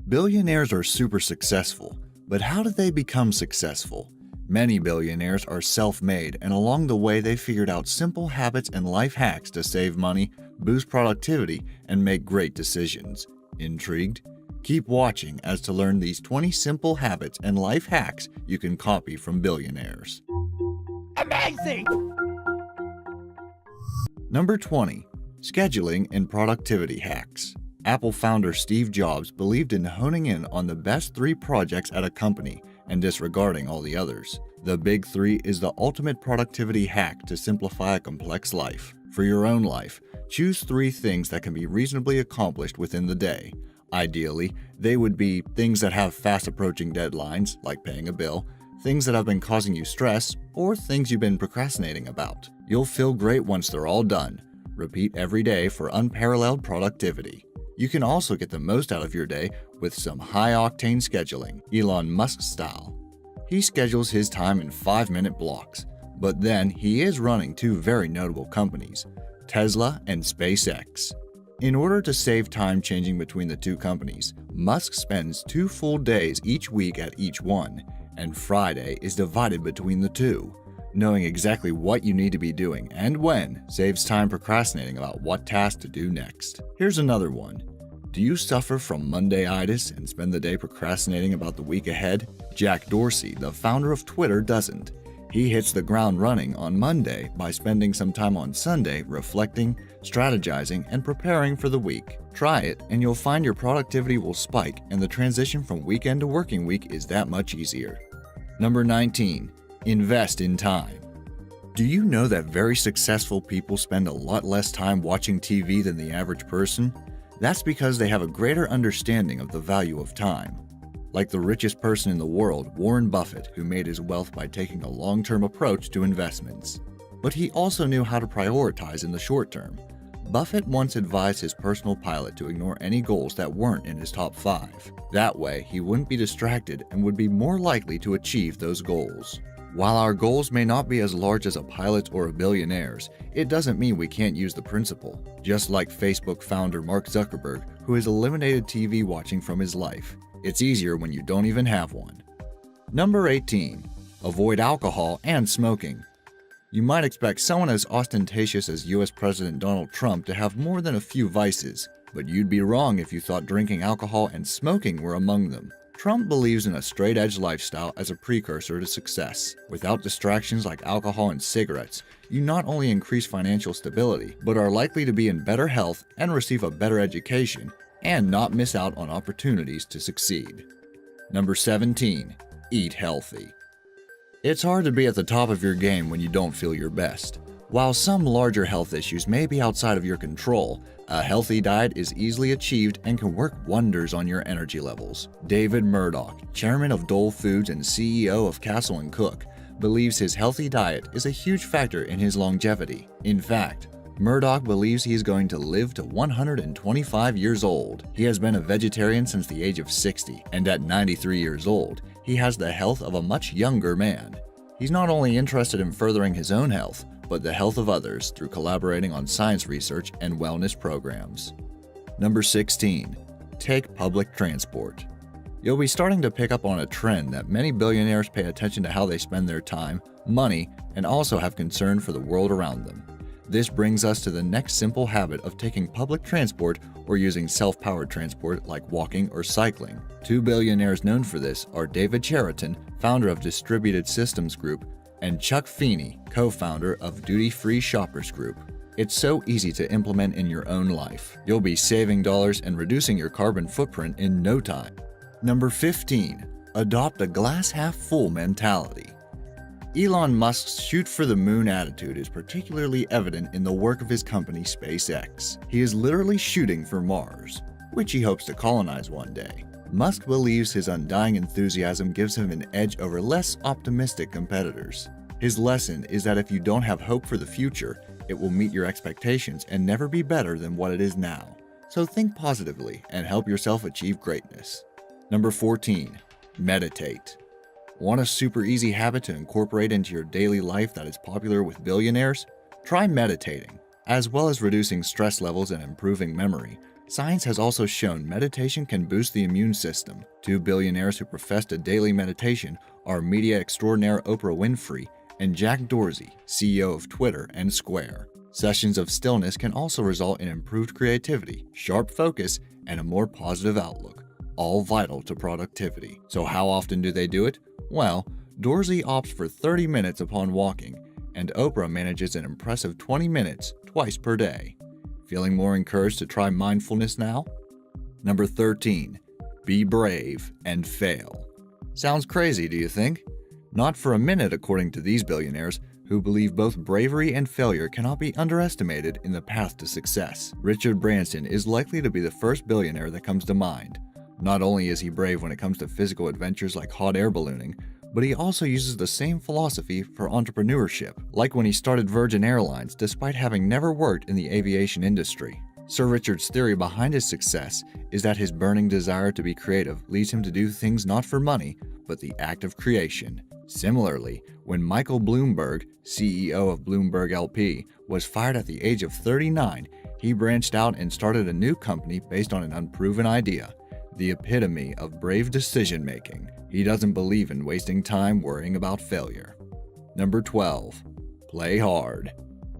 Billionaires are super successful, but how did they become successful? Many billionaires are self-made, and along the way they figured out simple habits and life hacks to save money, boost productivity, and make great decisions. Intrigued? Keep watching as to learn these 20 simple habits and life hacks you can copy from billionaires. Amazing! Number 20. Scheduling and productivity hacks. Apple founder Steve Jobs believed in honing in on the best 3 projects at a company and disregarding all the others. The Big 3 is the ultimate productivity hack to simplify a complex life. For your own life, choose 3 things that can be reasonably accomplished within the day. Ideally, they would be things that have fast approaching deadlines, like paying a bill, things that have been causing you stress, or things you've been procrastinating about. You'll feel great once they're all done. Repeat every day for unparalleled productivity. You can also get the most out of your day with some high-octane scheduling, Elon Musk style. He schedules his time in 5-minute blocks, but then he is running 2 very notable companies, Tesla and SpaceX. In order to save time changing between the 2 companies, Musk spends 2 full days each week at each one, and Friday is divided between the 2. Knowing exactly what you need to be doing and when saves time procrastinating about what task to do next. Here's another one. Do you suffer from Monday-itis and spend the day procrastinating about the week ahead? Jack Dorsey, the founder of Twitter, doesn't. He hits the ground running on Monday by spending some time on Sunday reflecting, strategizing, and preparing for the week. Try it, and you'll find your productivity will spike and the transition from weekend to working week is that much easier. Number 19. Invest in time. Do you know that very successful people spend a lot less time watching TV than the average person? That's because they have a greater understanding of the value of time. Like the richest person in the world, Warren Buffett, who made his wealth by taking a long-term approach to investments. But he also knew how to prioritize in the short term. Buffett once advised his personal pilot to ignore any goals that weren't in his top 5. That way, he wouldn't be distracted and would be more likely to achieve those goals. While our goals may not be as large as a pilot's or a billionaire's, it doesn't mean we can't use the principle. Just like Facebook founder Mark Zuckerberg, who has eliminated TV watching from his life. It's easier when you don't even have one. Number 18. Avoid alcohol and smoking. You might expect someone as ostentatious as US President Donald Trump to have more than a few vices, but you'd be wrong if you thought drinking alcohol and smoking were among them. Trump believes in a straight-edge lifestyle as a precursor to success. Without distractions like alcohol and cigarettes, you not only increase financial stability, but are likely to be in better health and receive a better education, and not miss out on opportunities to succeed. Number 17. Eat healthy. It's hard to be at the top of your game when you don't feel your best. While some larger health issues may be outside of your control, a healthy diet is easily achieved and can work wonders on your energy levels. David Murdoch, chairman of Dole Foods and CEO of Castle & Cook, believes his healthy diet is a huge factor in his longevity. In fact, Murdoch believes he is going to live to 125 years old. He has been a vegetarian since the age of 60, and at 93 years old, he has the health of a much younger man. He's not only interested in furthering his own health, but the health of others through collaborating on science research and wellness programs. Number 16. Take public transport. You'll be starting to pick up on a trend that many billionaires pay attention to how they spend their time, money, and also have concern for the world around them. This brings us to the next simple habit of taking public transport or using self-powered transport like walking or cycling. 2 billionaires known for this are David Cheriton, founder of Distributed Systems Group, and Chuck Feeney, co-founder of Duty Free Shoppers Group. It's so easy to implement in your own life. You'll be saving dollars and reducing your carbon footprint in no time. Number 15. Adopt a glass-half-full mentality. Elon Musk's shoot-for-the-moon attitude is particularly evident in the work of his company SpaceX. He is literally shooting for Mars, which he hopes to colonize one day. Musk believes his undying enthusiasm gives him an edge over less optimistic competitors. His lesson is that if you don't have hope for the future, it will meet your expectations and never be better than what it is now. So think positively and help yourself achieve greatness. Number 14. Meditate. Want a super easy habit to incorporate into your daily life that is popular with billionaires? Try meditating. As well as reducing stress levels and improving memory, Science has also shown meditation can boost the immune system. Two billionaires who professed a daily meditation are media extraordinaire Oprah Winfrey and Jack Dorsey, CEO of Twitter and Square. Sessions of stillness can also result in improved creativity, sharp focus, and a more positive outlook, all vital to productivity. So how often do they do it? Well, Dorsey opts for 30 minutes upon walking, and Oprah manages an impressive 20 minutes twice per day. Feeling more encouraged to try mindfulness now? Number 13. Be brave and fail. Sounds crazy, do you think? Not for a minute, according to these billionaires, who believe both bravery and failure cannot be underestimated in the path to success. Richard Branson is likely to be the first billionaire that comes to mind. Not only is he brave when it comes to physical adventures like hot air ballooning, but he also uses the same philosophy for entrepreneurship, like when he started Virgin Airlines despite having never worked in the aviation industry. Sir Richard's theory behind his success is that his burning desire to be creative leads him to do things not for money, but the act of creation. Similarly, when Michael Bloomberg, CEO of Bloomberg LP, was fired at the age of 39, he branched out and started a new company based on an unproven idea, the epitome of brave decision-making. He doesn't believe in wasting time worrying about failure. Number 12. Play hard.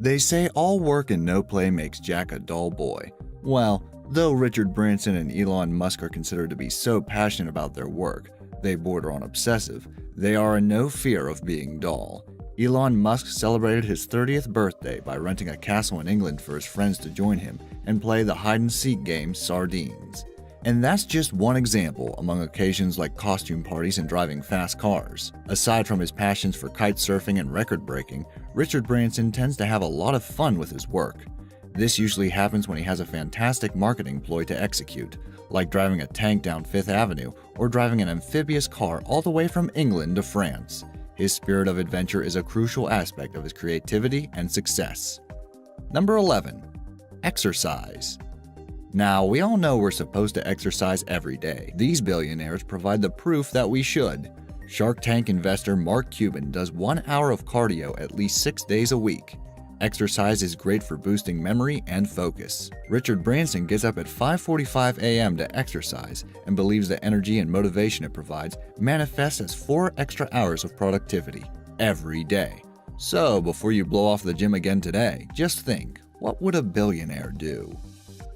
They say all work and no play makes Jack a dull boy. Well, though Richard Branson and Elon Musk are considered to be so passionate about their work, they border on obsessive, they are in no fear of being dull. Elon Musk celebrated his 30th birthday by renting a castle in England for his friends to join him and play the hide-and-seek game Sardines. And that's just one example among occasions like costume parties and driving fast cars. Aside from his passions for kite surfing and record breaking, Richard Branson tends to have a lot of fun with his work. This usually happens when he has a fantastic marketing ploy to execute, like driving a tank down Fifth Avenue or driving an amphibious car all the way from England to France. His spirit of adventure is a crucial aspect of his creativity and success. Number 11. Exercise. Now, we all know we're supposed to exercise every day. These billionaires provide the proof that we should. Shark Tank investor Mark Cuban does 1 hour of cardio at least 6 days a week. Exercise is great for boosting memory and focus. Richard Branson gets up at 5:45 a.m. to exercise and believes the energy and motivation it provides manifests as 4 extra hours of productivity every day. So, before you blow off the gym again today, just think, what would a billionaire do?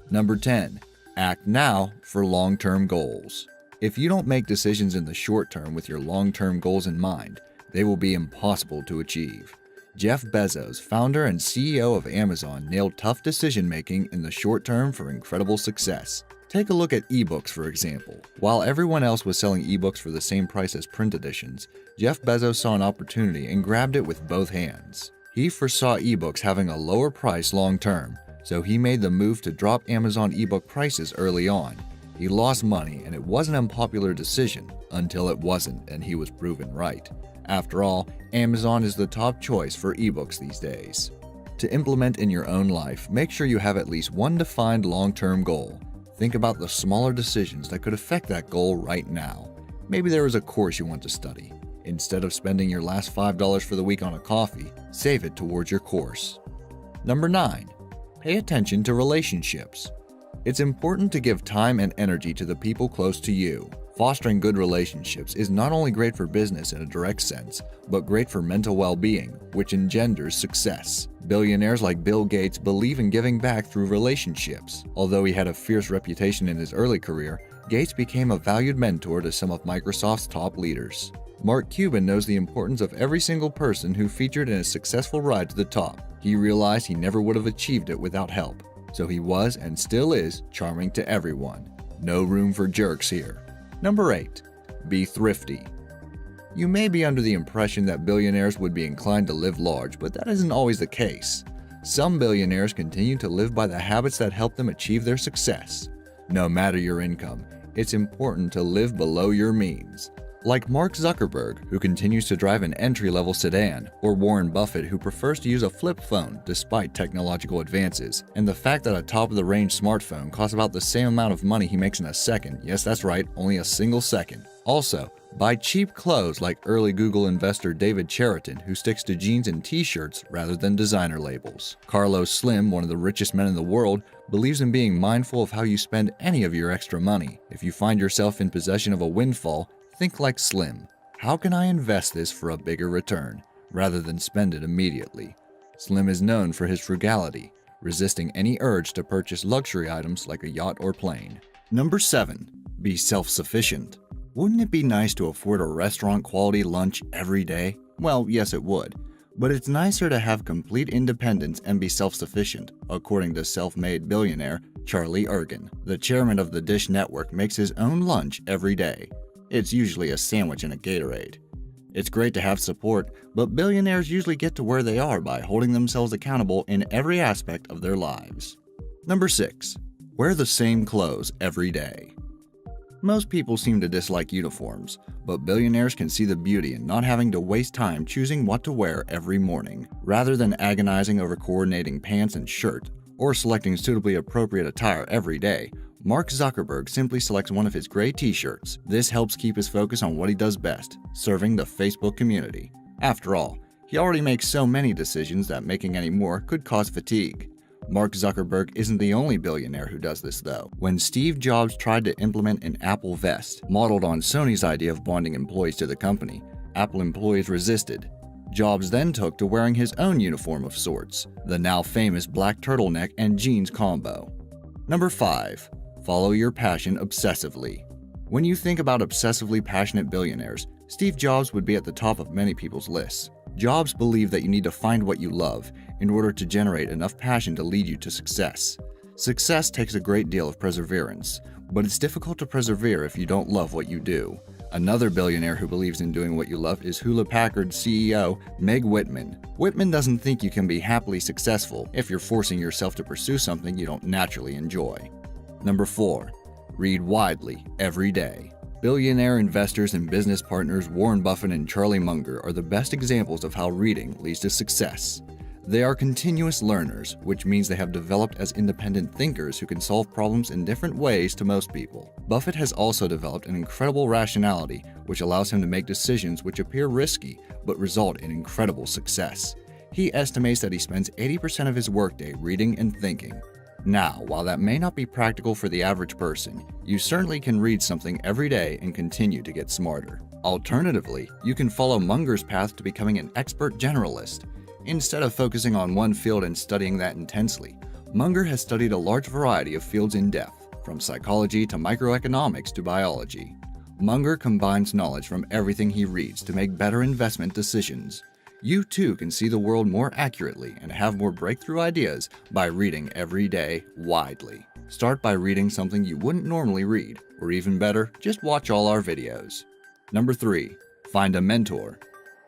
Number 10. Act now for long-term goals. If you don't make decisions in the short term with your long-term goals in mind, they will be impossible to achieve. Jeff Bezos, founder and CEO of Amazon, nailed tough decision-making in the short term for incredible success. Take a look at ebooks, for example. While everyone else was selling ebooks for the same price as print editions, Jeff Bezos saw an opportunity and grabbed it with both hands. He foresaw ebooks having a lower price long-term, so he made the move to drop Amazon ebook prices early on. He lost money, and it was an unpopular decision until it wasn't, and he was proven right. After all, Amazon is the top choice for ebooks these days. To implement in your own life, make sure you have at least one defined long-term goal. Think about the smaller decisions that could affect that goal right now. Maybe there is a course you want to study. Instead of spending your last $5 for the week on a coffee, save it towards your course. Number 9. Pay attention to relationships. It's important to give time and energy to the people close to you. Fostering good relationships is not only great for business in a direct sense, but great for mental well-being, which engenders success. Billionaires like Bill Gates believe in giving back through relationships. Although he had a fierce reputation in his early career, Gates became a valued mentor to some of Microsoft's top leaders. Mark Cuban knows the importance of every single person who featured in a successful ride to the top. He realized he never would have achieved it without help, so he was and still is charming to everyone. No room for jerks here. Number 8. Be thrifty. You may be under the impression that billionaires would be inclined to live large, but that isn't always the case. Some billionaires continue to live by the habits that help them achieve their success. No matter your income, it's important to live below your means. Like Mark Zuckerberg, who continues to drive an entry-level sedan, or Warren Buffett, who prefers to use a flip phone despite technological advances, and the fact that a top-of-the-range smartphone costs about the same amount of money he makes in a second. Yes, that's right, only a single second. Also, Buy cheap clothes like early Google investor David Cheriton, who sticks to jeans and t-shirts rather than designer labels. Carlos Slim, one of the richest men in the world, believes in being mindful of how you spend any of your extra money. If you find yourself in possession of a windfall, think like Slim. How can I invest this for a bigger return, rather than spend it immediately? Slim is known for his frugality, resisting any urge to purchase luxury items like a yacht or plane. Number 7. Be self-sufficient. Wouldn't it be nice to afford a restaurant-quality lunch every day? Well, yes it would. But it's nicer to have complete independence and be self-sufficient, according to self-made billionaire Charlie Ergen. The chairman of the Dish Network makes his own lunch every day. It's usually a sandwich and a Gatorade. It's great to have support, but billionaires usually get to where they are by holding themselves accountable in every aspect of their lives. Number 6. Wear the same clothes every day. Most people seem to dislike uniforms, but billionaires can see the beauty in not having to waste time choosing what to wear every morning. Rather than agonizing over coordinating pants and shirt, or selecting suitably appropriate attire every day, Mark Zuckerberg simply selects one of his gray t-shirts. This helps keep his focus on what he does best, serving the Facebook community. After all, he already makes so many decisions that making any more could cause fatigue. Mark Zuckerberg isn't the only billionaire who does this, though. When Steve Jobs tried to implement an Apple vest, modeled on Sony's idea of bonding employees to the company, Apple employees resisted. Jobs then took to wearing his own uniform of sorts, the now famous black turtleneck and jeans combo. Number 5. Follow your passion obsessively. When you think about obsessively passionate billionaires, Steve Jobs would be at the top of many people's lists. Jobs believed that you need to find what you love in order to generate enough passion to lead you to success. Success takes a great deal of perseverance, but it's difficult to persevere if you don't love what you do. Another billionaire who believes in doing what you love is Hewlett-Packard CEO Meg Whitman. Whitman doesn't think you can be happily successful if you're forcing yourself to pursue something you don't naturally enjoy. Number 4. Read widely every day. Billionaire investors and business partners Warren Buffett and Charlie Munger are the best examples of how reading leads to success. They are continuous learners, which means they have developed as independent thinkers who can solve problems in different ways to most people. Buffett has also developed an incredible rationality, which allows him to make decisions which appear risky but result in incredible success. He estimates that he spends 80% of his workday reading and thinking. Now, while that may not be practical for the average person, you certainly can read something every day and continue to get smarter. Alternatively, you can follow Munger's path to becoming an expert generalist. Instead of focusing on one field and studying that intensely, Munger has studied a large variety of fields in depth, from psychology to microeconomics to biology. Munger combines knowledge from everything he reads to make better investment decisions. You too can see the world more accurately and have more breakthrough ideas by reading every day widely. Start by reading something you wouldn't normally read, or even better, just watch all our videos. Number 3. Find a mentor.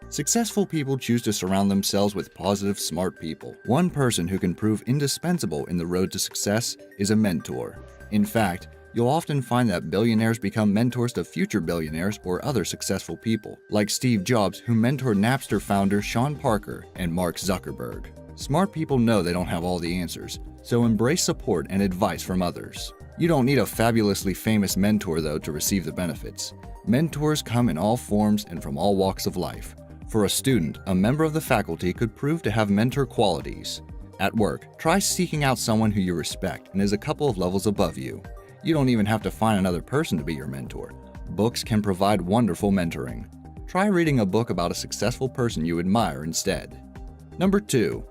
Successful people choose to surround themselves with positive, smart people. One person who can prove indispensable in the road to success is a mentor. In fact, you'll often find that billionaires become mentors to future billionaires or other successful people, like Steve Jobs, who mentored Napster founder Sean Parker and Mark Zuckerberg. Smart people know they don't have all the answers, so embrace support and advice from others. You don't need a fabulously famous mentor, though, to receive the benefits. Mentors come in all forms and from all walks of life. For a student, a member of the faculty could prove to have mentor qualities. At work, try seeking out someone who you respect and is a couple of levels above you. You don't even have to find another person to be your mentor. Books can provide wonderful mentoring. Try reading a book about a successful person you admire instead. Number 2.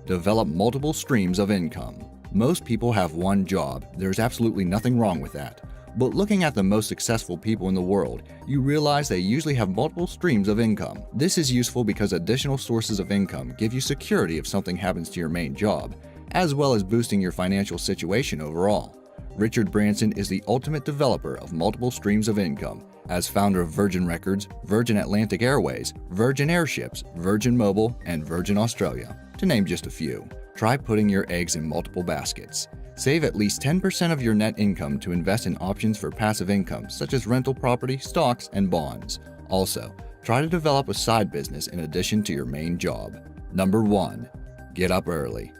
Develop multiple streams of income. Most people have one job. There's absolutely nothing wrong with that. But looking at the most successful people in the world, you realize they usually have multiple streams of income. This is useful because additional sources of income give you security if something happens to your main job, as well as boosting your financial situation overall. Richard Branson is the ultimate developer of multiple streams of income. As founder of Virgin Records, Virgin Atlantic Airways, Virgin Airships, Virgin Mobile, and Virgin Australia, to name just a few. Try putting your eggs in multiple baskets. Save at least 10% of your net income to invest in options for passive income, such as rental property, stocks, and bonds. Also, try to develop a side business in addition to your main job. Number 1. Get up early.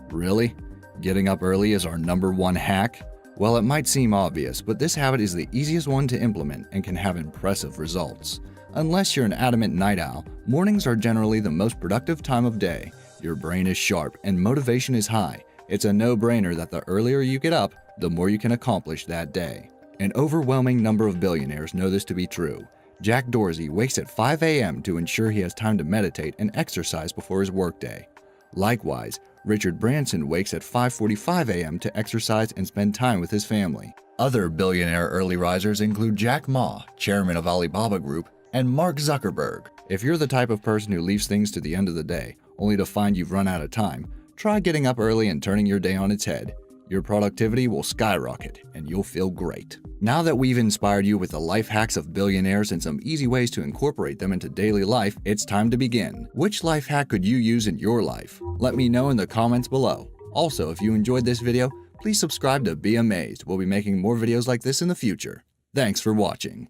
Really? Getting up early is our number 1 hack? Well, it might seem obvious, but this habit is the easiest one to implement and can have impressive results. Unless you're an adamant night owl, mornings are generally the most productive time of day. Your brain is sharp and motivation is high. It's a no-brainer that the earlier you get up, the more you can accomplish that day. An overwhelming number of billionaires know this to be true. Jack Dorsey wakes at 5 a.m. to ensure he has time to meditate and exercise before his workday. Likewise, Richard Branson wakes at 5:45 a.m. to exercise and spend time with his family. Other billionaire early risers include Jack Ma, chairman of Alibaba Group, and Mark Zuckerberg. If you're the type of person who leaves things to the end of the day, only to find you've run out of time, try getting up early and turning your day on its head. Your productivity will skyrocket, and you'll feel great. Now that we've inspired you with the life hacks of billionaires and some easy ways to incorporate them into daily life, it's time to begin. Which life hack could you use in your life? Let me know in the comments below. Also, if you enjoyed this video, please subscribe to Be Amazed. We'll be making more videos like this in the future. Thanks for watching.